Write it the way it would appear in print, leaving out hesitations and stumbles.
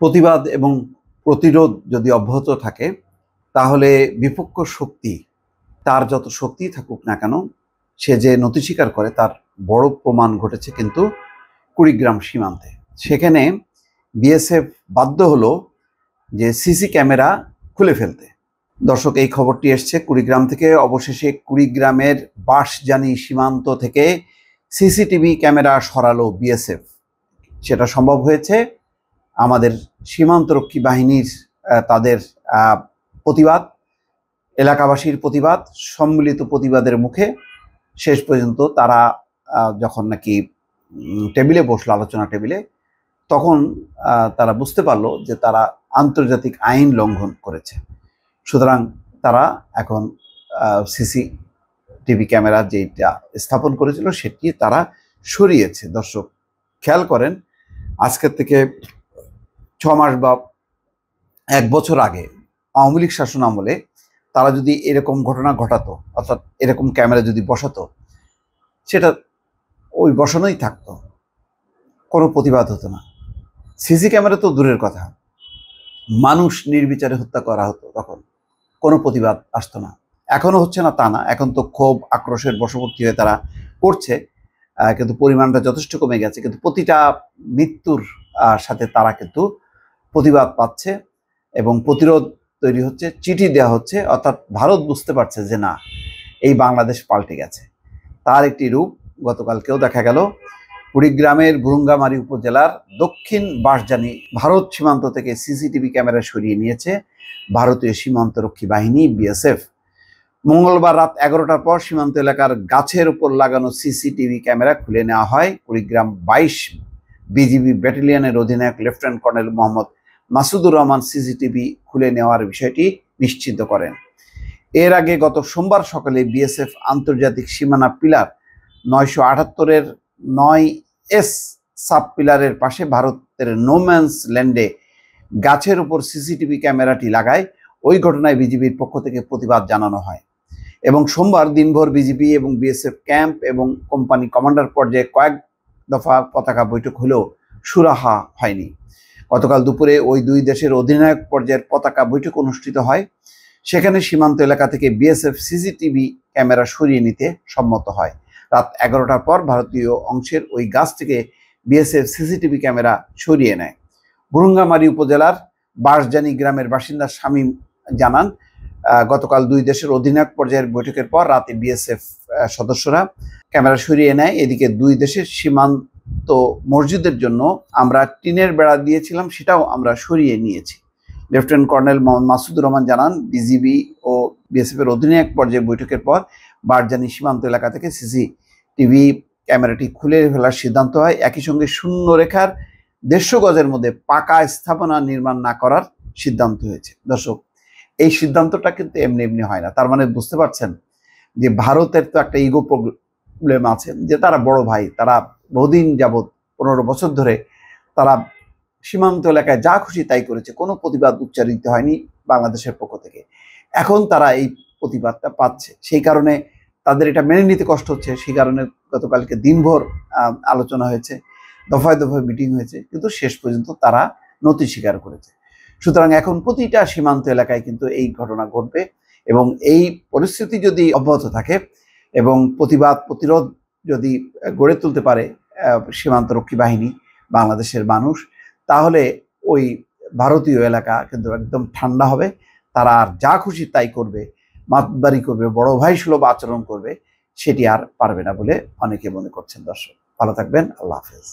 প্রতিবাদ এবং প্রতিরোধ যদি অব্যাহত থাকে তাহলে বিপক্ষ শক্তি তার যত শক্তি থাকুক না কেন সে যে নতি স্বীকার করে তার বড় প্রমাণ ঘটেছে কিন্তু কুড়িগ্রাম সীমান্তে। সেখানে বিএসএফ বাধ্য হলো যে সিসি ক্যামেরা খুলে ফেলতে। দর্শক, এই খবরটি এসছে কুড়িগ্রাম থেকে। অবশেষে কুড়িগ্রামের বাঁশজানি সীমান্ত থেকে সিসিটিভি ক্যামেরা সরালো বিএসএফ। সেটা সম্ভব হয়েছে আমাদের সীমান্তরক্ষী বাহিনীর তাদের প্রতিবাদ, এলাকাবাসীর প্রতিবাদ, সম্মিলিত প্রতিবাদের মুখে। শেষ পর্যন্ত তারা যখন নাকি টেবিলে বসলো, আলোচনা টেবিলে, তখন তারা বুঝতে পারলো যে তারা আন্তর্জাতিক আইন লঙ্ঘন করেছে। সুতরাং তারা এখন সিসিটিভি ক্যামেরা যেটা স্থাপন করেছিল সেটি তারা সরিয়েছে। দর্শক, খেয়াল করেন, আজকের থেকে 6 মাস বা 1 বছর আগে আওয়ামী লীগ শাসন আমলে তারা যদি এরকম ঘটনা ঘটাতো, অর্থাৎ এরকম ক্যামেরা যদি বসাতো, সেটা ওই বসানোই থাকতো, কোনো প্রতিবাদ হতো না। সিসি ক্যামেরা তো দূরের কথা, মানুষ নির্বিচারে হত্যা করা হতো, তখন কোনো প্রতিবাদ আসতো না। এখনো হচ্ছে না তা না, এখন তো ক্ষোভ আক্রোশের বশবর্তী হয়ে তারা করছে, কিন্তু পরিমাণটা যথেষ্ট কমে গেছে। কিন্তু প্রতিটা মৃত্যুর সাথে তারা কিন্তু প্রতিবাদ পাচ্ছে এবং প্রতিরোধ তৈরি হচ্ছে, চিঠি দেওয়া হচ্ছে। অর্থাৎ ভারত বুঝতে পারছে যে না, এই বাংলাদেশ পাল্টে গেছে। তার একটি রূপ গতকালকেও দেখা গেল। কুড়িগ্রামের ভুরুঙ্গামারী উপজেলার দক্ষিণ বাঁশজানি ভারত সীমান্ত থেকে সিসিটিভি ক্যামেরা সরিয়ে নিয়েছে ভারতীয় সীমান্তরক্ষী বাহিনী বিএসএফ। মঙ্গলবার রাত 11টার পর সীমান্ত এলাকার গাছের উপর লাগানো সিসিটিভি ক্যামেরা খুলে নেওয়া হয়। কুড়িগ্রাম 22 বিজিবি ব্যাটালিয়নের অধিনায়ক lieutenant colonel Mohammad Masudur Rahman CCTV খুলে নেওয়ার বিষয়টি নিশ্চিত করেন। এর আগে গত সোমবার সকালে বিএসএফ আন্তর্জাতিক সীমানা পিলার 978-এর 9S সাব পিলারের পাশে ভারতের নোম্যান্স ল্যান্ডে গাছের উপর সিসিটিভি ক্যামেরাটি লাগায়। ওই ঘটনায় বিজিবির পক্ষ থেকে প্রতিবাদ জানানো হয় এবং সোমবার দিনভর বিজিবি এবং বিএসএফ ক্যাম্প এবং কোম্পানি কমান্ডার পর্যায়ে কয়েক দফা পতাকা বৈঠক হলেও সুরাহা হয়নি। গতকাল দুপুরে ওই দুই দেশের অধিনায়ক পর্যায়ের পতাকা বৈঠক অনুষ্ঠিত হয়। সেখানে সীমান্ত এলাকা থেকে বিএসএফ সিসিটিভি ক্যামেরা সরিয়ে নিতে সম্মত হয়। রাত 11টার পর ভারতীয় অংশের ওই গাছ থেকে বিএসএফ সিসিটিভি ক্যামেরা সরিয়ে নেয়। ভুরুঙ্গামারী উপজেলার বাঁশজানি গ্রামের বাসিন্দা শামীম জানান, গতকাল দুই দেশের অধিনায়ক পর্যায়ের বৈঠকের পর রাতে বিএসএফ সদস্যরা ক্যামেরা সরিয়ে নেয়। এদিকে দুই দেশের সীমান্ত মসজিদের জন্য আমরা টিনের বেড়া দিয়েছিলাম, সেটাও আমরা সরিয়ে নিয়েছি। লেফটেন্যান্ট কর্নেল মোহাম্মদ মাসুদুর রহমান জানান, বিজিবি ও বিএসএফ এর অধিনায়ক পর্যায়ে বৈঠকের পর বাঁশজানি সীমান্ত এলাকা থেকে সিসিটিভি ক্যামেরাটি খুলে ফেলার সিদ্ধান্ত হয়। একই সঙ্গে শূন্য রেখার 150 গজের মধ্যে পাকা স্থাপনা নির্মাণ না করার সিদ্ধান্ত হয়েছে। দর্শক, এই সিদ্ধান্তটা কিন্তু এমনি এমনি হয় না। তার মানে বুঝতে পারছেন যে ভারতের তো একটা ইগো প্রবলেম আছে, যে তারা বড় ভাই, তারা বহুদিন যাবৎ 15 বছর ধরে তারা সীমান্ত এলাকায় যা খুশি তাই করেছে, কোনো প্রতিবাদ উচ্চারিত হয়নি বাংলাদেশের পক্ষ থেকে। এখন তারা এই প্রতিবাদটা পাচ্ছে, সেই কারণে তাদের এটা মেনে নিতে কষ্ট হচ্ছে। সেই কারণে গতকালকে দিনভর আলোচনা হয়েছে, দফায় দফায় মিটিং হয়েছে, কিন্তু শেষ পর্যন্ত তারা নতি স্বীকার করেছে। সুতরাং এখন প্রতিটা সীমান্ত এলাকায় কিন্তু এই ঘটনা ঘটবে এবং এই পরিস্থিতি যদি অব্যাহত থাকে এবং প্রতিবাদ প্রতিরোধ যদি গড়ে তুলতে পারে সীমান্তরক্ষী বাহিনী, বাংলাদেশের মানুষ, তাহলে ওই ভারতীয় এলাকা কিন্তু একদম ঠান্ডা হবে। তারা আর যা খুশি তাই করবে, মাতবাড়ি করবে, বড় ভাই সুলভ আচরণ করবে, সেটি আর পারবে না বলে অনেকে মনে করছেন। দর্শক, ভালো থাকবেন। আল্লাহ হাফেজ।